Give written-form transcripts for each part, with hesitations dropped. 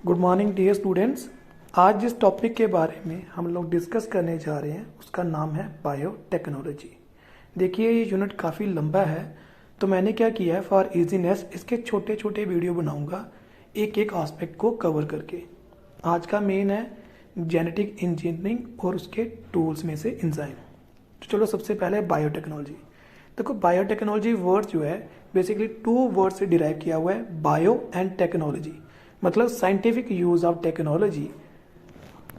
Good morning dear students. आज जिस topic के बारे में हम लोग डिस्कस करने जा रहे हैं उसका नाम है बायोटेक्नोलॉजी। देखिए ये यूनिट काफ़ी लंबा है, तो मैंने क्या किया है फॉर इजीनेस इसके छोटे छोटे वीडियो बनाऊंगा एक एक एस्पेक्ट को कवर करके। आज का मेन है जेनेटिक इंजीनियरिंग और उसके टूल्स में से एंजाइम। तो चलो सबसे पहले बायोटेक्नोलॉजी। देखो बायोटेक्नोलॉजी वर्ड जो है बेसिकली टू वर्ड से डिराइव किया हुआ है, बायो एंड टेक्नोलॉजी। मतलब साइंटिफिक यूज ऑफ टेक्नोलॉजी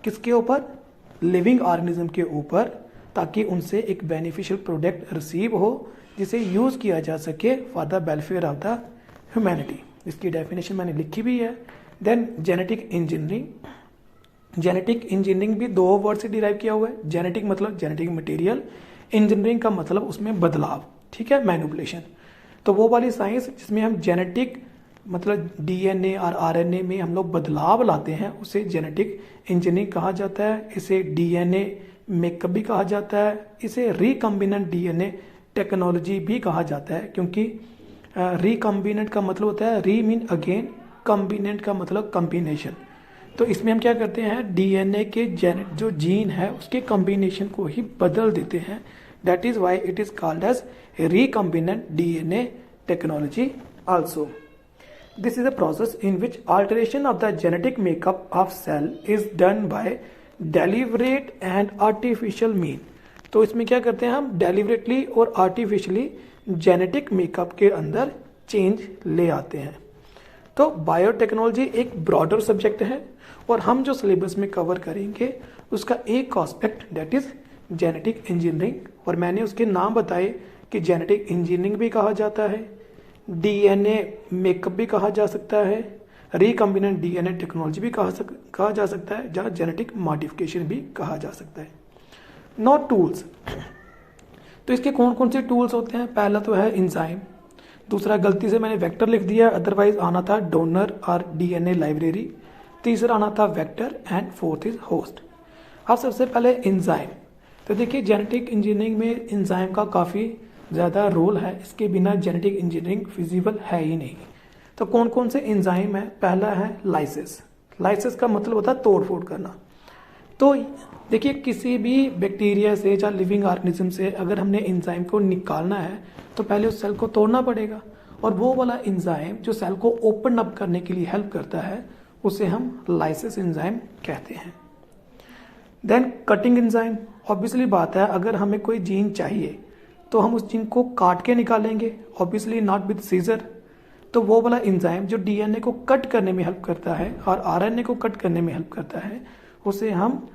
किसके ऊपर, लिविंग ऑर्गेनिज्म के ऊपर, ताकि उनसे एक बेनिफिशियल प्रोडक्ट रिसीव हो जिसे यूज किया जा सके for the welfare of the humanity. इसकी डेफिनेशन मैंने लिखी भी है। Then genetic engineering. Genetic engineering भी दो वर्ड से डिराइव किया हुआ है। जेनेटिक मतलब जेनेटिक मटेरियल, इंजीनियरिंग का मतलब उसमें बदलाव, ठीक है, मैनिपुलेशन। तो वो वाली साइंस जिसमें हम जेनेटिक मतलब डीएनए और आरएनए में हम लोग बदलाव लाते हैं उसे जेनेटिक इंजीनियरिंग कहा जाता है। इसे डीएनए मेकअप भी कहा जाता है, इसे रिकम्बिनेंट डीएनए टेक्नोलॉजी भी कहा जाता है, क्योंकि रिकम्बिनेंट का मतलब होता है री मीन अगेन, कम्बिनेंट का मतलब कम्बिनेशन। तो इसमें हम क्या करते हैं, डीएनए के जो जीन है उसके कम्बिनेशन को ही बदल देते हैं। That is why it is called as recombinant DNA technology also. This is a process in which alteration of the genetic makeup of cell is done by deliberate and artificial mean। तो इसमें क्या करते हैं हम, deliberately और artificially genetic makeup के अंदर change ले आते हैं। तो बायोटेक्नोलॉजी एक ब्रॉडर सब्जेक्ट है और हम जो सिलेबस में कवर करेंगे उसका एक aspect that is genetic engineering. और मैंने उसके नाम बताए कि जेनेटिक इंजीनियरिंग भी कहा जाता है, डीएनए मेकअप भी कहा जा सकता है, रिकम्बिनेंट डीएनए टेक्नोलॉजी भी कहा जा सकता है, जहाँ जेनेटिक मॉडिफिकेशन भी कहा जा सकता है। Not tools. तो इसके कौन कौन से टूल्स होते हैं, पहला तो है एंजाइम, दूसरा गलती से मैंने वेक्टर लिख दिया, अदरवाइज आना था डोनर और डीएनए लाइब्रेरी, तीसरा आना था vector and fourth is host. अब सबसे पहले एंजाइम। तो देखिए जेनेटिक इंजीनियरिंग में एंजाइम का काफ़ी ज़्यादा रोल है, इसके बिना जेनेटिक इंजीनियरिंग फिजिबल है ही नहीं। तो कौन कौन से एंजाइम है, पहला है लाइसिस। लाइसिस का मतलब होता है तोड़ फोड़ करना। तो देखिए किसी भी बैक्टीरिया से या लिविंग ऑर्गेनिज्म से अगर हमने एंजाइम को निकालना है तो पहले उस सेल को तोड़ना पड़ेगा, और वो वाला एंजाइम जो सेल को ओपन अप करने के लिए हेल्प करता है उसे हम लाइसिस एंजाइम कहते हैं। Then cutting enzyme. ऑब्वियसली बात है, अगर हमें कोई जीन चाहिए तो हम उस जीन को काट के निकालेंगे, ऑब्वियसली नॉट विद सीजर। तो वो वाला एंजाइम जो डीएनए को कट करने में हेल्प करता है और आरएनए को कट करने में हेल्प करता है उसे हम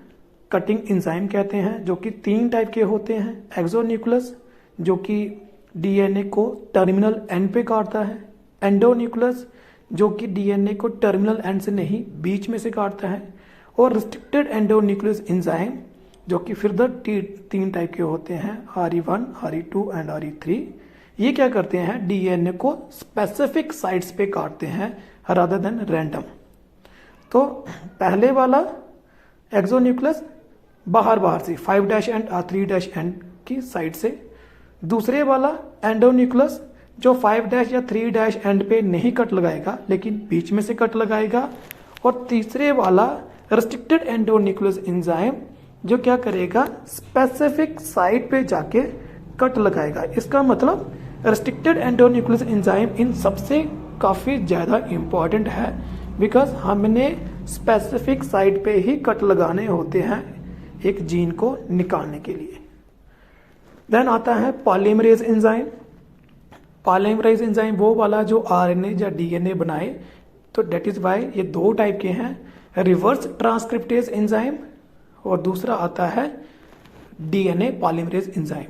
कटिंग एंजाइम कहते हैं, जो कि 3 टाइप के होते हैं। एक्सोन्यूक्लियस जो कि डीएनए को टर्मिनल एंड पे काटता है, एंडोन्यूक्लियस जो कि डीएनए को टर्मिनल एंड से नहीं बीच में से काटता है, और रिस्ट्रिक्टेड एंडोन्यूक्लियस एंजाइम जो कि फिर 3 टाइप के होते हैं, RE1, RE2 एंड RE3। ये क्या करते हैं, डीएनए को स्पेसिफिक साइट्स पे काटते हैं रादर देन रैंडम। तो पहले वाला एक्सोन्यूक्लियस बाहर से 5' एंड और 3' एंड की साइड से, दूसरे वाला एंडोन्यूक्लियस जो 5' या 3' एंड पे नहीं कट लगाएगा लेकिन बीच में से कट लगाएगा, और तीसरे वाला रिस्ट्रिक्टेड एंडोन्यूक्लियस एंजाइम जो क्या करेगा, स्पेसिफिक साइट पे जाके कट लगाएगा। इसका मतलब रिस्ट्रिक्टेड एंडोन्यूक्लियस एंजाइम इन सबसे काफ़ी ज़्यादा इम्पॉर्टेंट है, बिकॉज हमने स्पेसिफिक साइट पे ही कट लगाने होते हैं एक जीन को निकालने के लिए। देन आता है पॉलीमरेज एंजाइम। पॉलीमरेज एंजाइम वो वाला जो आरएनए या डीएनए बनाए, तो डेट इज वाई ये 2 टाइप के हैं, रिवर्स ट्रांसक्रिप्टेज एंजाइम और दूसरा आता है डीएनए पॉलीमरेज एंजाइम।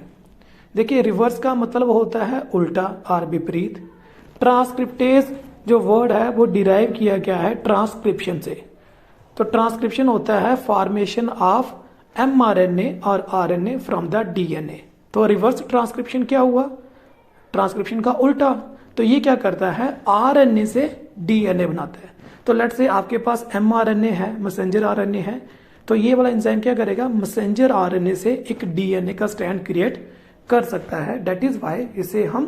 देखिए रिवर्स का मतलब होता है उल्टा और विपरीत। ट्रांसक्रिप्टेज जो वर्ड है वो डिराइव किया गया है ट्रांसक्रिप्शन से। तो ट्रांसक्रिप्शन होता है फॉर्मेशन ऑफ mRNA और RNA फ्रॉम द डीएनए। तो रिवर्स ट्रांसक्रिप्शन क्या हुआ, ट्रांसक्रिप्शन का उल्टा। तो ये क्या करता है, आरएनए से डीएनए बनाता है। तो लेट्स से आपके पास mRNA है, मैसेंजर आरएनए है, तो ये वाला एंजाइम क्या करेगा, मैसेंजर आरएनए से एक डीएनए का स्ट्रैंड क्रिएट कर सकता है। दैट इज वाई इसे हम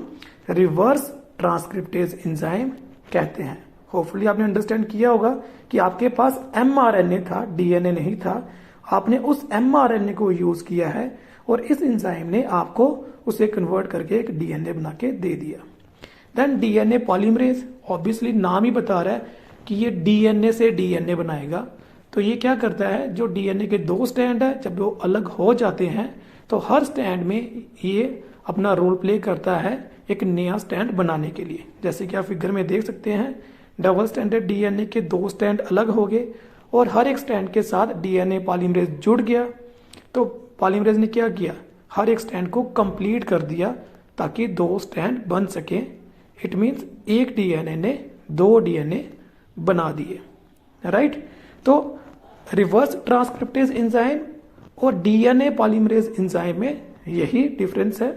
रिवर्स ट्रांसक्रिप्टेज एंजाइम कहते हैं। होपफुली आपने अंडरस्टैंड किया होगा कि आपके पास mRNA था, डीएनए नहीं था। आपने उस mRNA को यूज किया है और इस एंजाइम ने आपको उसे कन्वर्ट करके एक डीएनए बना के दे दिया। देन डीएनए पॉलीमरेज, ऑब्वियसली नाम ही बता रहा है कि ये डीएनए से डीएनए बनाएगा। तो ये क्या करता है, जो डीएनए के दो स्टैंड है जब वो अलग हो जाते हैं तो हर स्टैंड में ये अपना रोल प्ले करता है एक नया स्टैंड बनाने के लिए। जैसे कि आप फिगर में देख सकते हैं, डबल स्टैंडर्ड डीएनए के दो स्टैंड अलग हो गए और हर एक स्टैंड के साथ डीएनए पॉलीमरेज जुड़ गया। तो पॉलीमरेज ने क्या किया, हर एक स्टैंड को कंप्लीट कर दिया ताकि दो स्टैंड बन सके। इट मीन्स एक डीएनए ने दो डीएनए बना दिए, राइट। तो रिवर्स ट्रांसक्रिप्टेज एंजाइम और डीएनए पॉलीमरेज एंजाइम में यही डिफरेंस है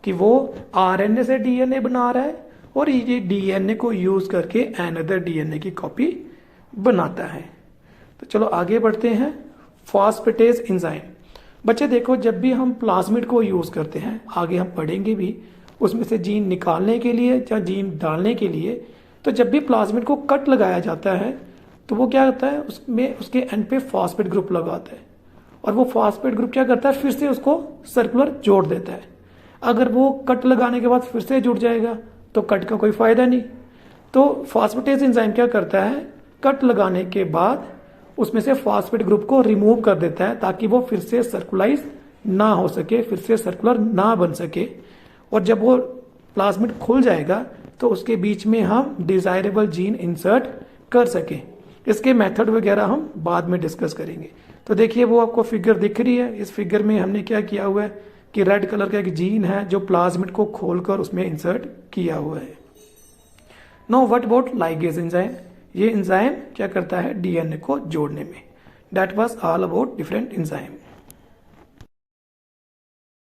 कि वो आरएनए से डीएनए बना रहा है और ये डीएनए को यूज करके अनदर डीएनए की कॉपी बनाता है। तो चलो आगे बढ़ते हैं। फॉस्फेटेज एंजाइम, बच्चे देखो जब भी हम प्लाज्मिड को यूज करते हैं, आगे हम पढ़ेंगे भी, उसमें से जीन निकालने के लिए या जीन डालने के लिए, तो जब भी प्लाज्मिड को कट लगाया जाता है तो वो क्या होता है, उसमें उसके एंड पे फॉस्फेट ग्रुप लगाता है और वो फॉस्फेट ग्रुप क्या करता है, फिर से उसको सर्कुलर जोड़ देता है। अगर वो कट लगाने के बाद फिर से जुड़ जाएगा तो कट का कोई फायदा नहीं। तो फॉस्फेटेज एंजाइम क्या करता है, कट लगाने के बाद उसमें से फॉस्फेट ग्रुप को रिमूव कर देता है ताकि वो फिर से सर्कुलाइज ना हो सके, फिर से सर्कुलर ना बन सके। और जब वो प्लाज्मिड खुल जाएगा तो उसके बीच में हम डिजायरेबल जीन इंसर्ट कर सके। इसके मेथड वगैरह हम बाद में डिस्कस करेंगे। तो देखिए वो आपको फिगर दिख रही है। इस फिगर में हमने क्या किया हुआ है कि रेड कलर का एक जीन है जो प्लाज्मिड को खोलकर उसमें इंसर्ट किया हुआ है। Know what about ligase enzyme, ये एंजाइम क्या करता है, डीएनए को जोड़ने में। That was all about different enzyme.